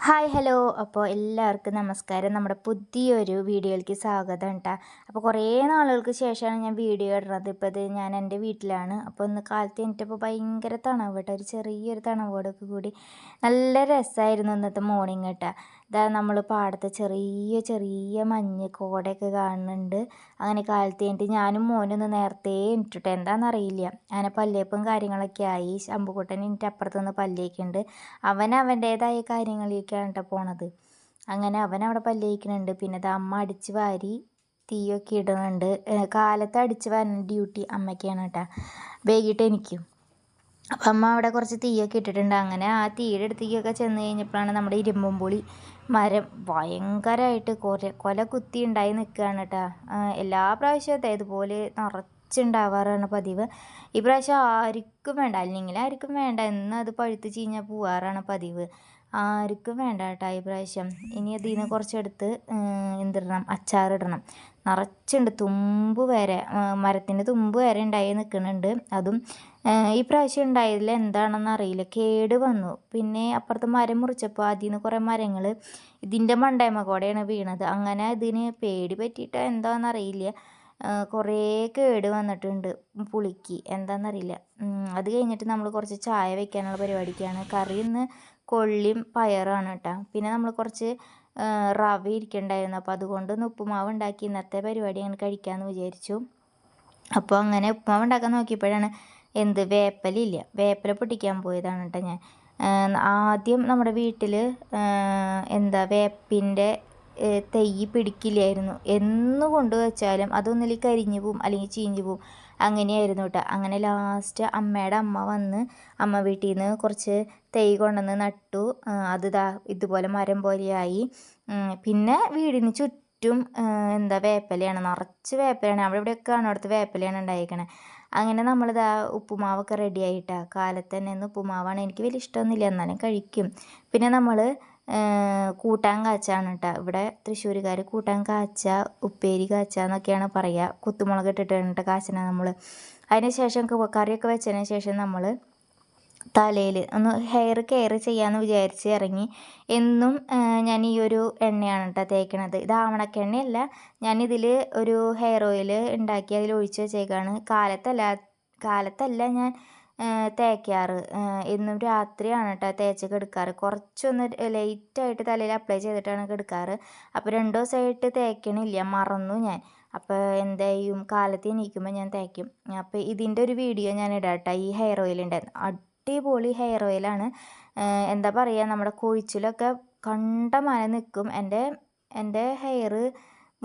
Hi hello. അപ്പോൾ എല്ലാവർക്കും നമസ്കാരം. നമ്മുടെ പുതിയൊരു വീഡിയോയിലേക്ക് സ്വാഗതം കേട്ടോ. അപ്പോൾ കുറേ നാളുകൾക്ക് ശേഷമാണ് ഞാൻ വീഡിയോ ഇടുന്നത്. ഇപ്പോൾ ഇത് ഞാൻ എൻ്റെ വീട്ടിലാണ്. അപ്പോൾ ഇന്ന് കാലത്ത് എനിക്കിപ്പോൾ ഭയങ്കര തണവ് കേട്ടോ, ഒരു ചെറിയൊരു തണവോടൊക്കെ കൂടി നല്ല രസമായിരുന്നു ഇന്നത്തെ മോർണിംഗ് കേട്ടോ. ഇതാ നമ്മൾ പാടത്ത് ചെറിയ ചെറിയ മഞ്ഞ് കോടയൊക്കെ കാണുന്നുണ്ട്. അങ്ങനെ കാലത്ത് കഴിഞ്ഞിട്ട് ഞാനും മോനൊന്ന് നേരത്തെ എണീറ്റിട്ട് എന്താണെന്നറിയില്ല, അങ്ങനെ പല്ലേപ്പും കാര്യങ്ങളൊക്കെ ആയി. ശമ്പുക്കുട്ടൻ എനിക്ക് അപ്പുറത്തുനിന്ന് പല്ലേക്കുണ്ട്. അവൻ അവൻ്റേതായ കാര്യങ്ങളിലേക്കാണ് കേട്ടോ പോണത്. അങ്ങനെ അവൻ അവിടെ പല്ല് തേക്കുന്നുണ്ട്. പിന്നെ അത് അമ്മ അടിച്ച് വാരി തീയൊക്കെ ഇടുന്നുണ്ട്. കാലത്ത് അടിച്ച് വാരുന്ന ഡ്യൂട്ടി അമ്മയ്ക്കാണ് കേട്ടോ, വൈകിട്ട് എനിക്കും. അപ്പം അമ്മ അവിടെ കുറച്ച് തീയൊക്കെ ഇട്ടിട്ടുണ്ട്. അങ്ങനെ ആ തീയുടെ അടുത്തേക്കൊക്കെ ചെന്ന് കഴിഞ്ഞപ്പോഴാണ് നമ്മുടെ ഇരുമ്പുംപുളി മരം ഭയങ്കരമായിട്ട് കൊല കുത്തി ഉണ്ടായി നിൽക്കുകയാണ് കേട്ടോ. എല്ലാ പ്രാവശ്യവും ഇതുപോലെ നിറച്ചുണ്ടാവാറാണ് പതിവ്. ഈ പ്രാവശ്യം ആർക്കും വേണ്ട, അല്ലെങ്കിൽ ആർക്കും വേണ്ട എന്ന് അത് പഴുത്ത് ചീഞ്ഞാൽ പോവാറാണ് പതിവ്. ആർക്കും വേണ്ട കേട്ടോ ഈ പ്രാവശ്യം. ഇനി അതിൽ നിന്ന് കുറച്ചെടുത്ത് എന്തിടണം, അച്ചാറിടണം. നിറച്ചുണ്ട്, തുമ്പ് വരെ, മരത്തിൻ്റെ തുമ്പ് വരെ ഉണ്ടായി നിൽക്കുന്നുണ്ട്. അതും ഈ പ്രാവശ്യം ഉണ്ടായതിൽ എന്താണെന്ന് അറിയില്ല, കേട് വന്നു. പിന്നെ അപ്പുറത്ത് മരം മുറിച്ചപ്പോൾ അതിൽ നിന്ന് കുറേ മരങ്ങൾ ഇതിൻ്റെ മണ്ടേമ്മ കൂടെയാണ് വീണത്. അങ്ങനെ ഇതിന് പേടി പറ്റിയിട്ട് എന്താണെന്നറിയില്ല, കുറേ കേട് വന്നിട്ടുണ്ട് പുളിക്ക്, എന്താണെന്നറിയില്ല. അത് കഴിഞ്ഞിട്ട് നമ്മൾ കുറച്ച് ചായ വയ്ക്കാനുള്ള പരിപാടിക്കാണ്. കറി ഇന്ന് കൊള്ളിയും പയറാണ് കേട്ടോ. പിന്നെ നമ്മൾ കുറച്ച് റവ ഇരിക്കണ്ടായിരുന്നു, അപ്പോൾ അതുകൊണ്ട് ഒന്ന് ഉപ്പുമാവ് ഉണ്ടാക്കി ഇന്നത്തെ പരിപാടി അങ്ങനെ കഴിക്കാമെന്ന് വിചാരിച്ചു. അപ്പോൾ അങ്ങനെ ഉപ്പുമാവ് ഉണ്ടാക്കാൻ നോക്കിയപ്പോഴാണ് വേപ്പലില്ല, വേപ്പില പൊട്ടിക്കാൻ പോയതാണ് കേട്ടോ ഞാൻ. ആദ്യം നമ്മുടെ വീട്ടിൽ വേപ്പിൻ്റെ തൈ പിടിക്കില്ലായിരുന്നു. എന്ന് കൊണ്ട് വെച്ചാലും അതൊന്നിൽ കരിഞ്ഞു പോവും അല്ലെങ്കിൽ ചീഞ്ഞു പോവും, അങ്ങനെയായിരുന്നു കേട്ടോ. അങ്ങനെ ലാസ്റ്റ് അമ്മയുടെ അമ്മ വന്ന് അമ്മ വീട്ടിൽ നിന്ന് കുറച്ച് തൈ കൊണ്ടുവന്ന് നട്ടു. അത് ഇതുപോലെ മരം പോലെയായി. പിന്നെ വീടിന് ചുറ്റും വേപ്പിലയാണ്, നിറച്ച് വേപ്പിലയാണ്. അവിടെ ഇവിടെയൊക്കെ കാണുന്നിടത്ത് വേപ്പിലയാണ് ഉണ്ടായിരിക്കണേ. അങ്ങനെ നമ്മളിതാ ഉപ്പുമാവൊക്കെ റെഡി ആയിട്ടാ. കാലത്ത് തന്നെ ഇന്ന് ഉപ്പുമാവാണ്. എനിക്ക് വലിയ ഇഷ്ടമൊന്നുമില്ല, എന്നാലും കഴിക്കും. പിന്നെ നമ്മൾ കൂട്ടാൻ കാച്ചാണ് കേട്ടോ. ഇവിടെ തൃശ്ശൂരുകാർ കൂട്ടാൻ കാച്ച, ഉപ്പേരി കാച്ച എന്നൊക്കെയാണ് പറയുക. കുത്തുമുളക് ഇട്ടിട്ട് കാച്ചണ നമ്മൾ. അതിന് ശേഷം കറിയൊക്കെ വെച്ചതിന് ശേഷം നമ്മൾ തലയിൽ ഒന്ന് ഹെയർ കെയർ ചെയ്യാമെന്ന് വിചാരിച്ച് ഇറങ്ങി. എന്നും ഞാൻ ഈ ഒരു എണ്ണയാണ് കേട്ടോ തേക്കണത്. ഇത് ആവണക്കെണ്ണയല്ല, ഞാനിതിൽ ഒരു ഹെയർ ഓയിൽ ഉണ്ടാക്കി അതിൽ ഒഴിച്ച് വെച്ചേക്കാണ്. കാലത്തല്ല ഞാൻ തേക്കാറ്, എന്നും രാത്രിയാണ് കേട്ടോ തേച്ച് കെടുക്കാറ്. കുറച്ചൊന്ന് ലൈറ്റായിട്ട് തലയിൽ അപ്ലൈ ചെയ്തിട്ടാണ് കെടുക്കാറ്. അപ്പോൾ 2 ദിവസമായിട്ട് തേക്കണില്ല, മറന്നു ഞാൻ. അപ്പോൾ എന്താ ചെയ്യും, കാലത്ത് എണീക്കുമ്പോൾ ഞാൻ തേക്കും. അപ്പോൾ ഇതിൻ്റെ ഒരു വീഡിയോ ഞാൻ ഇടാം കേട്ടോ. ഈ ഹെയർ ഓയിലിൻ്റെ അടിപൊളി ഹെയർ ഓയിലാണ്. എന്താ പറയുക, നമ്മുടെ കൊഴിച്ചിലൊക്കെ കണ്ടമാനം നിൽക്കും. എൻ്റെ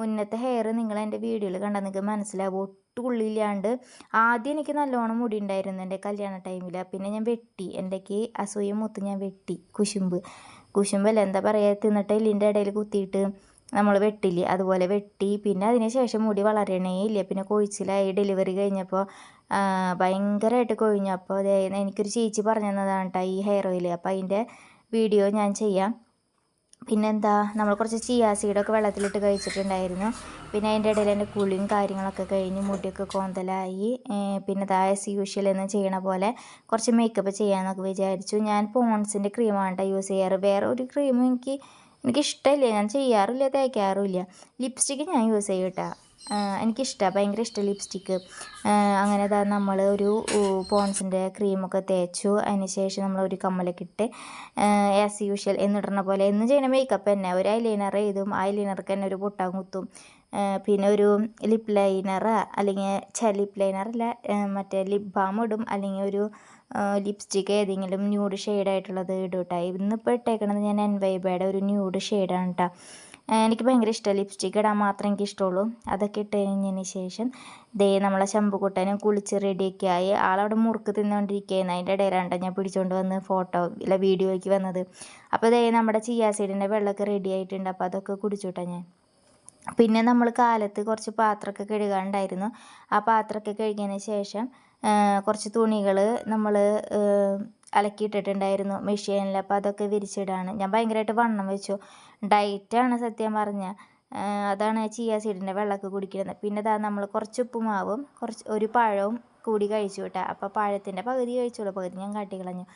മുന്നത്തെ ഹെയർ നിങ്ങൾ എൻ്റെ വീഡിയോയിൽ കണ്ടാൽ നിങ്ങൾക്ക് മനസ്സിലാവും, ഒട്ടുള്ളില്ലാണ്ട്. ആദ്യം എനിക്ക് നല്ലോണം മുടി ഉണ്ടായിരുന്നു എൻ്റെ കല്യാണ ടൈമിൽ. പിന്നെ ഞാൻ വെട്ടി, എൻ്റെക്ക് അസൂയ മൂത്ത് ഞാൻ വെട്ടി. കുശുമ്പല്ല, എന്താ പറയുക, തിന്നിട്ട് എല്ലിൻ്റെ ഇടയിൽ കുത്തിയിട്ട് നമ്മൾ വെട്ടില്ലേ, അതുപോലെ വെട്ടി. പിന്നെ അതിന് ശേഷം മുടി വളരണേ ഇല്ല. പിന്നെ കൊഴിച്ചിലായി. ഡെലിവറി കഴിഞ്ഞപ്പോൾ ഭയങ്കരമായിട്ട് കൊഴിഞ്ഞു. അപ്പോൾ എനിക്കൊരു ചേച്ചി പറഞ്ഞു തന്നതാണ് കേട്ടോ ഈ ഹെയർ ഓയിൽ. അപ്പോൾ അതിൻ്റെ വീഡിയോ ഞാൻ ചെയ്യാം. പിന്നെന്താ, നമ്മൾ കുറച്ച് ചിയാ സീഡൊക്കെ വെള്ളത്തിലിട്ട് കഴിച്ചിട്ടുണ്ടായിരുന്നു. പിന്നെ അതിൻ്റെ ഇടയിൽ എൻ്റെ കുളിയും കാര്യങ്ങളൊക്കെ കഴിഞ്ഞ് മുടിയൊക്കെ കോന്തലായി. പിന്നെ ആസ് യൂഷ്വൽ എന്ന് ചെയ്യണ പോലെ കുറച്ച് മേക്കപ്പ് ചെയ്യാമെന്നൊക്കെ വിചാരിച്ചു. ഞാൻ പോൺസിൻ്റെ ക്രീമാണ് കേട്ടോ യൂസ് ചെയ്യാറ്. വേറെ ഒരു ക്രീമും എനിക്കിഷ്ടമില്ല, ഞാൻ ചെയ്യാറില്ല, തേക്കാറുമില്ല. ലിപ്സ്റ്റിക്ക് ഞാൻ യൂസ് ചെയ്യും കേട്ടോ, എനിക്കിഷ്ടമാണ്, ഭയങ്കര ഇഷ്ടമാണ് ലിപ്സ്റ്റിക്ക്. അങ്ങനെ നമ്മൾ ഒരു പോൺസിൻ്റെ ക്രീമൊക്കെ തേച്ചു. അതിന് ശേഷം നമ്മളൊരു കമ്മലൊക്കെ ഇട്ട് ആസ് യൂഷ്വൽ എന്നിടണ പോലെ എന്നും ചെയ്യുന്ന മേക്കപ്പ് തന്നെ. ഒരു ഐലൈനർ എഴുതും, ഐലൈനർക്ക് തന്നെ ഒരു പൊട്ടാൻ കുത്തും. പിന്നെ ഒരു ലിപ്പ് ലൈനർ, അല്ലെങ്കിൽ ലിപ്പ് ലൈനറല്ല, മറ്റേ ലിപ് ബാം ഇടും, അല്ലെങ്കിൽ ഒരു ലിപ്സ്റ്റിക്ക് ഏതെങ്കിലും ന്യൂഡ് ഷെയ്ഡായിട്ടുള്ളത് ഇടും കേട്ടോ. ഇന്നിപ്പോൾ ഇട്ടേക്കണത് ഞാൻ എൻവൈബയുടെ ഒരു ന്യൂഡ് ഷെയ്ഡാണ് കേട്ടോ. എനിക്ക് ഭയങ്കര ഇഷ്ടമാണ്, ലിപ്സ്റ്റിക്ക് ഇടാൻ മാത്രമേ എനിക്ക് ഇഷ്ടമുള്ളൂ. അതൊക്കെ ഇട്ട് കഴിഞ്ഞതിന് ശേഷം നമ്മളെ ശമ്പുക്കുട്ടനും കുളിച്ച് റെഡിയൊക്കെ ആയി. ആളവിടെ മുറുക്ക് തിന്നുകൊണ്ടിരിക്കുകയായിരുന്നു. അതിൻ്റെ ഇടയിലാണ് ഞാൻ പിടിച്ചുകൊണ്ട് വന്ന് വീഡിയോയ്ക്ക് വന്നത്. അപ്പോൾ നമ്മുടെ ചിയാ സീഡിൻ്റെ വെള്ളമൊക്കെ റെഡി ആയിട്ടുണ്ട്. അപ്പോൾ അതൊക്കെ കുടിച്ചുവിട്ടാ ഞാൻ. പിന്നെ നമ്മൾ കാലത്ത് കുറച്ച് പാത്രമൊക്കെ കഴുകാനുണ്ടായിരുന്നു. ആ പാത്രമൊക്കെ കഴുകിയതിന് ശേഷം കുറച്ച് തുണികൾ നമ്മൾ അലക്കിയിട്ടിട്ടുണ്ടായിരുന്നു മെഷീനിൽ. അപ്പോൾ അതൊക്കെ വിരിച്ചിടാണ്. ഞാൻ ഭയങ്കരമായിട്ട് വണ്ണം വെച്ചു, ഡയറ്റാണ് സത്യം പറഞ്ഞാൽ. അതാണ് ചിയാ സീഡിൻ്റെ വെള്ളമൊക്കെ കുടിക്കുന്നത്. പിന്നെ നമ്മൾ കുറച്ച് ഉപ്പുമാവും ഒരു പഴവും കൂടി കഴിച്ചു കേട്ടോ. അപ്പോൾ പഴത്തിൻ്റെ പകുതി കഴിച്ചോളൂ, പകുതി ഞാൻ കാട്ടിക്കളഞ്ഞു.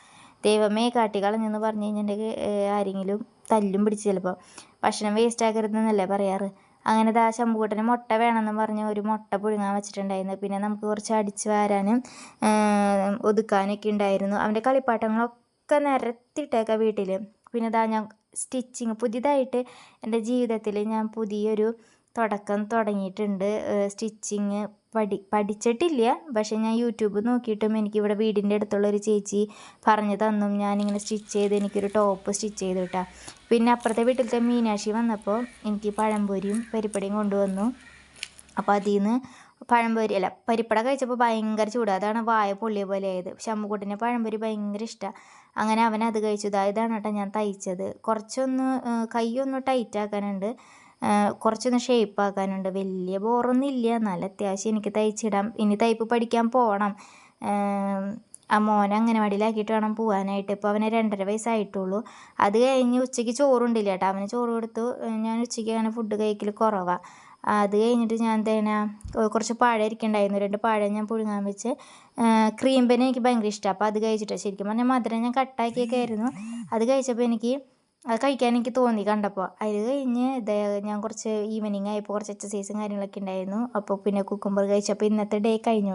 ദൈവമേ കാട്ടി കളഞ്ഞെന്ന് പറഞ്ഞു കഴിഞ്ഞിട്ടുണ്ടെങ്കിൽ ആരെങ്കിലും തല്ലും പിടിച്ച് ചിലപ്പോൾ. ഭക്ഷണം വേസ്റ്റ് ആക്കരുതെന്നല്ലേ പറയാറ്. അങ്ങനെ ദാ ശംഭുകുട്ടന് മുട്ട വേണമെന്ന് പറഞ്ഞ് ഒരു മുട്ട പുഴുങ്ങാൻ വെച്ചിട്ടുണ്ടായിരുന്നു. പിന്നെ നമുക്ക് കുറച്ച് അടിച്ച് വാരാനും ഒതുക്കാനൊക്കെ ഉണ്ടായിരുന്നു. അവൻ്റെ കളിപ്പാട്ടങ്ങളൊക്കെ നിരത്തിയിട്ടേക്കാം വീട്ടിൽ. പിന്നെ ദാ ഞാൻ സ്റ്റിച്ചിങ് പുതിയതായിട്ട് എൻ്റെ ജീവിതത്തിൽ ഞാൻ പുതിയൊരു തുടക്കം തുടങ്ങിയിട്ടുണ്ട്. സ്റ്റിച്ചിങ് പഠിച്ചിട്ടില്ല, പക്ഷേ ഞാൻ യൂട്യൂബ് നോക്കിയിട്ടും എനിക്കിവിടെ വീടിൻ്റെ അടുത്തുള്ളൊരു ചേച്ചി പറഞ്ഞു തന്നും ഞാനിങ്ങനെ സ്റ്റിച്ച് ചെയ്ത് എനിക്കൊരു ടോപ്പ് സ്റ്റിച്ച് ചെയ്തു കിട്ടാം. പിന്നെ അപ്പുറത്തെ വീട്ടിലത്തെ മീനാക്ഷി വന്നപ്പോൾ എനിക്ക് പഴംപൊരിയും പരിപ്പടിയും കൊണ്ടുവന്നു. അപ്പോൾ അതിൽ നിന്ന് പഴംപൊരി അല്ല പരിപ്പട കഴിച്ചപ്പോൾ ഭയങ്കര ചൂട്, അതാണ് വായ പൊള്ളിയ പോലെ ആയത്. ശംഭുക്കുട്ടന് പഴംപൊരി ഭയങ്കര ഇഷ്ടമാണ്. അങ്ങനെ അവൻ അത് കഴിച്ചു. ഇതാണ് കേട്ടോ ഞാൻ തയ്ച്ചത്. കുറച്ചൊന്ന് കൈയൊന്ന് ടൈറ്റ് ആക്കാനുണ്ട്, കുറച്ചൊന്ന് ഷേപ്പ് ആക്കാനുണ്ട്. വലിയ ബോറൊന്നും ഇല്ല, നല്ല അത്യാവശ്യം എനിക്ക് തയ്ച്ചിടാം. ഇനി തയ്പ്പ് പഠിക്കാൻ പോകണം. ആ മോനെ അംഗനവാടിയിലാക്കിയിട്ട് വേണം പോകാനായിട്ട്. ഇപ്പോൾ അവന് 2.5 വയസ്സായിട്ടുള്ളൂ. അത് കഴിഞ്ഞ് ഉച്ചയ്ക്ക് ചോറുണ്ടില്ല കേട്ടോ. അവന് ചോറ് കൊടുത്തു. ഞാൻ ഉച്ചയ്ക്ക് അങ്ങനെ ഫുഡ് കഴിക്കൽ കുറവാണ്. അത് കഴിഞ്ഞിട്ട് ഞാൻ തേനാ കുറച്ച് പഴം ഇരിക്കണ്ടായിരുന്നു, 2 പഴം ഞാൻ പുഴുങ്ങാൻ വെച്ച്. ക്രീം ബൻ എനിക്ക് ഭയങ്കര ഇഷ്ടമാണ്. അപ്പോൾ അത് കഴിച്ചിട്ട് ശരിക്കും പറഞ്ഞാൽ മധുരം ഞാൻ കട്ടാക്കിയൊക്കെ ആയിരുന്നു. അത് കഴിച്ചപ്പോൾ അത് കഴിക്കാൻ എനിക്ക് തോന്നി കണ്ടപ്പോൾ. അത് കഴിഞ്ഞ് ഞാൻ കുറച്ച് ഈവനിങ് ആയപ്പോൾ കുറച്ച് എക്സസൈസും കാര്യങ്ങളൊക്കെ ഉണ്ടായിരുന്നു. അപ്പോൾ പിന്നെ കുക്കുംബർ കഴിച്ചപ്പോൾ ഇന്നത്തെ ഡേ കഴിഞ്ഞു.